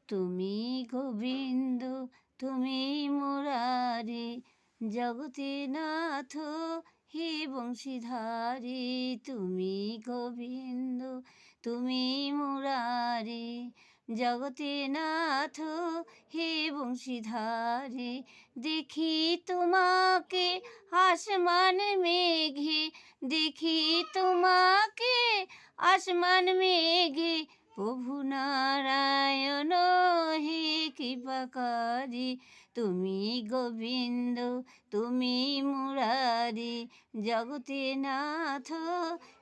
তুমি গোবিন্দ তুমি মুরারি, জগতেনাথ হে বংশীধারী। তুমি গোবিন্দ তুমি মুরারি, জগতেনাথ হে বংশীধারী। দেখি তোমাকে আসমান মেঘে, দেখি তোমাকে আসমান মেঘে, প্রভু নারায়ণ হে কৃপাকারী। তুমি গোবিন্দ তুমি মুরারি, জগতেনাথ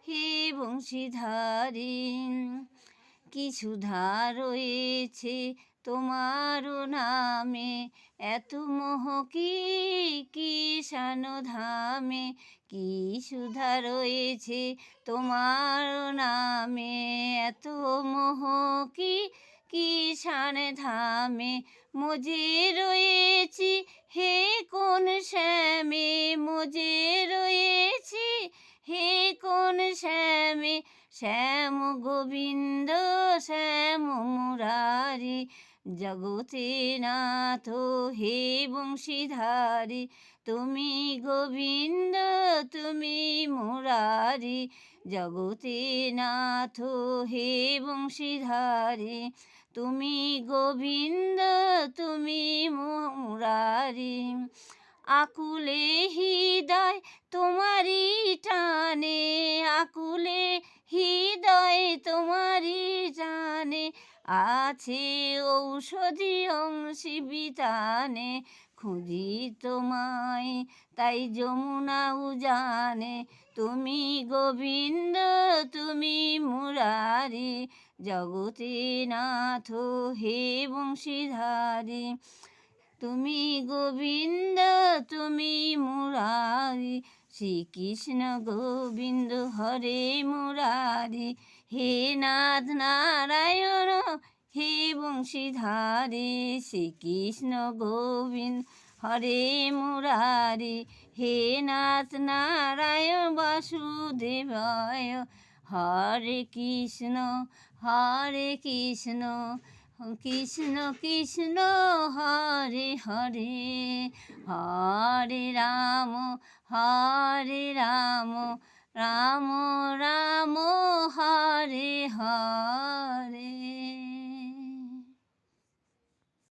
হে বংশীধারী। কিছু ধার রয়েছে তোমার নামে, এত মোহ কি শান ধামে। কি সুধা রয়েছে তোমার নামে, এত মোহ কি শান ধামে। মজে রয়েছি হে কোন শ্যামে, মজে রয়েছি হে কোন শ্যামে। শ্যাম গোবিন্দ শ্যাম মুরারি, জগতেনাথ হে বংশীধারী। তুমি গোবিন্দ তুমি মুরারি, জগতেনাথ হে বংশীধারী। তুমি গোবিন্দ তুমি মুরারি। আকুলে হৃদয় তোমারি টানে, আকুলে হৃদয় তোমারি জানে। আছে ঔষধি অংশী বিতানে, খুঁজি তোমায় তাই যমুনা উজানে। তুমি গোবিন্দ তুমি মুরারি, জগতেনাথ হে বংশীধারী। তুমি গোবিন্দ তুমি মুরারি, শ্রীকৃষ্ণ গোবিন্দ হরে মুরারি। হে নাথ নারায়ণ হে বংশীধারী, শ্রীকৃষ্ণ গোবিন্দ হরে মুরারি। হে নাথ নারায়ণ বাসুদেবায়, হরে কৃষ্ণ কৃষ্ণ কৃষ্ণ হরে হরে, হরে রাম রাম রাম হরে হরে।